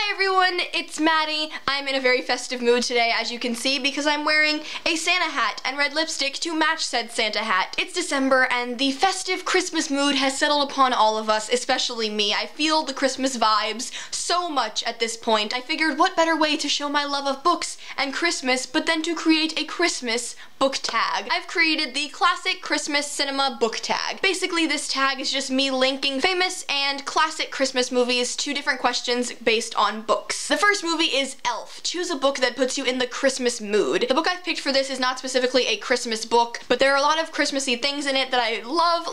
Hi everyone, it's Maddie. I'm in a very festive mood today, as you can see, because I'm wearing a Santa hat and red lipstick to match said Santa hat. It's December and the festive Christmas mood has settled upon all of us, especially me. I feel the Christmas vibes so much at this point. I figured what better way to show my love of books and Christmas but than to create a Christmas book tag. I've created the classic Christmas cinema book tag. Basically, this tag is just me linking famous and classic Christmas movies to different questions based on books. The first movie is Elf. Choose a book that puts you in the Christmas mood. The book I've picked for this is not specifically a Christmas book, but there are a lot of Christmassy things in it that I love,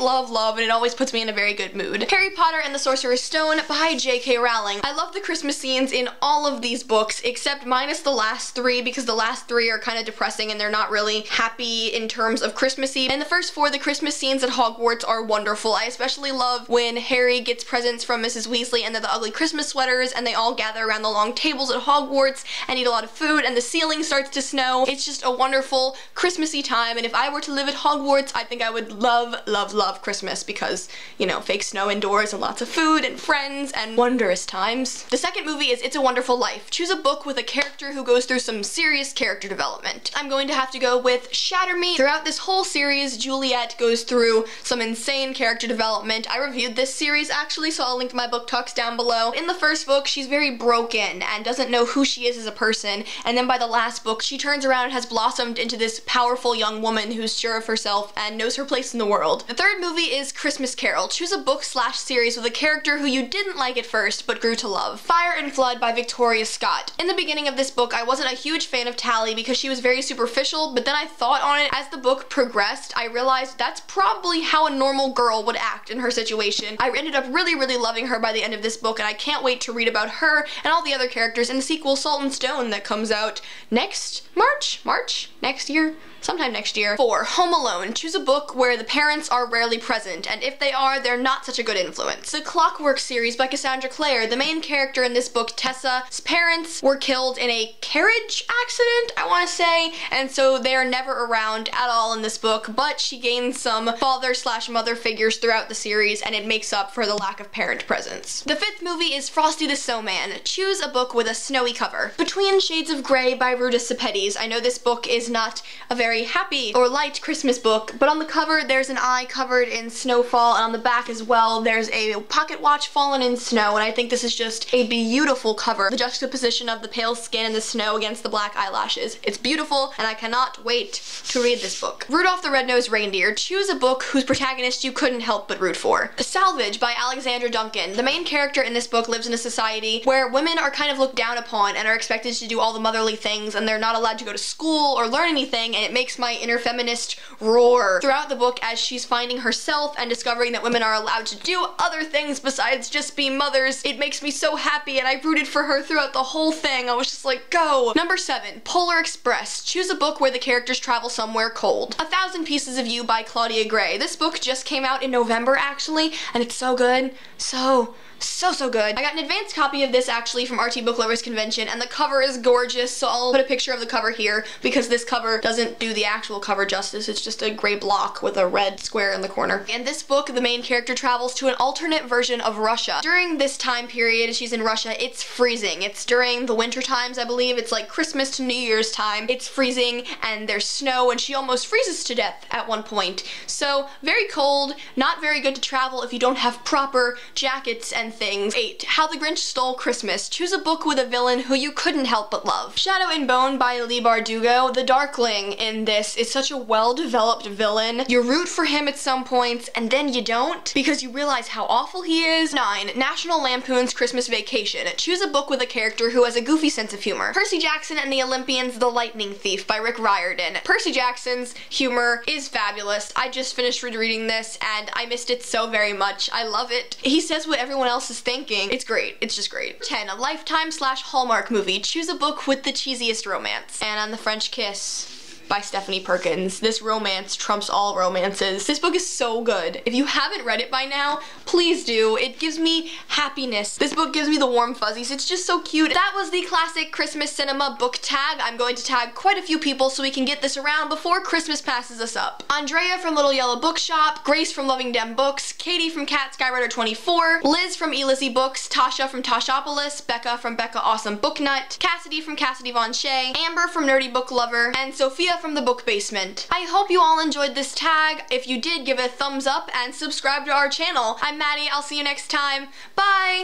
and it always puts me in a very good mood. Harry Potter and the Sorcerer's Stone by J.K. Rowling. I love the Christmas scenes in all of these books, except minus the last three, because the last three are kind of depressing and they're not really happy in terms of Christmassy. And the first four, the Christmas scenes at Hogwarts, are wonderful. I especially love when Harry gets presents from Mrs. Weasley and they're the ugly Christmas sweaters and they all gather around the long tables at Hogwarts and eat a lot of food and the ceiling starts to snow. It's just a wonderful Christmassy time, and if I were to live at Hogwarts, I think I would love Christmas because, you know, fake snow indoors and lots of food and friends and wondrous times. The second movie is It's a Wonderful Life. Choose a book with a character who goes through some serious character development. I'm going to have to go with Shatter Me. Throughout this whole series, Juliet goes through some insane character development. I reviewed this series actually, so I'll link my book talks down below. In the first book, she's very broken and doesn't know who she is as a person, and then by the last book, she turns around and has blossomed into this powerful young woman who's sure of herself and knows her place in the world. The third movie is Christmas Carol. Choose a book/series with a character who you didn't like at first, but grew to love. Fire and Flood by Victoria Scott. In the beginning of this book, I wasn't a huge fan of Tally because she was very superficial, but then I thought on it as the book progressed. I realized that's probably how a normal girl would act in her situation. I ended up really loving her by the end of this book, and I can't wait to read about her and all the other characters in the sequel Salt and Stone that comes out next March? Next year? Sometime next year. 4. Home Alone. Choose a book where the parents are rarely present, and if they are, they're not such a good influence. The Clockwork series by Cassandra Clare. The main character in this book, Tessa's parents, were killed in a carriage accident, I want to say, and so they are never around at all in this book, but she gains some father/mother figures throughout the series, and it makes up for the lack of parent presence. The fifth movie is Frosty the Snowman. Choose a book with a snowy cover. Between Shades of Grey by Ruta Sepetys. I know this book is not a very happy or light Christmas book, but on the cover there's an eye covered in snowfall, and on the back as well there's a pocket watch fallen in snow, and I think this is just a beautiful cover. The juxtaposition of the pale skin and the snow against the black eyelashes. It's beautiful, and I cannot wait to read this book. Rudolph the Red-Nosed Reindeer. Choose a book whose protagonist you couldn't help but root for. Salvage by Alexandra Duncan. The main character in this book lives in a society where women are kind of looked down upon and are expected to do all the motherly things, and they're not allowed to go to school or learn anything, and it makes my inner feminist roar throughout the book as she's finding herself and discovering that women are allowed to do other things besides just be mothers. It makes me so happy, and I rooted for her throughout the whole thing. I was just like, go! Number 7, Polar Express. Choose a book where the characters travel somewhere cold. 1,000 Pieces of You by Claudia Gray. This book just came out in November actually, and it's so good. So good. I got an advanced copy of this actually from RT Book Lovers Convention, and the cover is gorgeous, so I'll put a picture of the cover here because this cover doesn't do the actual cover justice. It's just a gray block with a red square in the corner. In this book, the main character travels to an alternate version of Russia. During this time period, she's in Russia, it's freezing. It's during the winter times, I believe. It's like Christmas to New Year's time. It's freezing and there's snow, and she almost freezes to death at one point. So very cold, not very good to travel if you don't have proper jackets and things. 8. How the Grinch Stole Christmas. Choose a book with a villain who you couldn't help but love. Shadow and Bone by Leigh Bardugo. The Darkling in this is such a well-developed villain. You root for him at some points, and then you don't, because you realize how awful he is. 9. National Lampoon's Christmas Vacation. Choose a book with a character who has a goofy sense of humor. Percy Jackson and the Olympians, The Lightning Thief by Rick Riordan. Percy Jackson's humor is fabulous. I just finished rereading this, and I missed it so very much. I love it. He says what everyone else is thinking. It's great. It's just great. 10. A Lifetime/Hallmark movie. Choose a book with the cheesiest romance. Anne and the French Kiss. by Stephanie Perkins. This romance trumps all romances. This book is so good. If you haven't read it by now, please do. It gives me happiness. This book gives me the warm fuzzies. It's just so cute. That was the classic Christmas cinema book tag. I'm going to tag quite a few people so we can get this around before Christmas passes us up. Andrea from Little Yellow Bookshop, Grace from Loving Dem Books, Katie from Cat Skywriter 24, Liz from Elizzy Books, Tasha from Tashopolis, Becca from Becca Awesome Booknut, Cassidy from Cassidy Von Shea, Amber from Nerdy Book Lover, and Sophia from The Book Basement. I hope you all enjoyed this tag. If you did, give it a thumbs up and subscribe to our channel. I'm Maddie. I'll see you next time. Bye!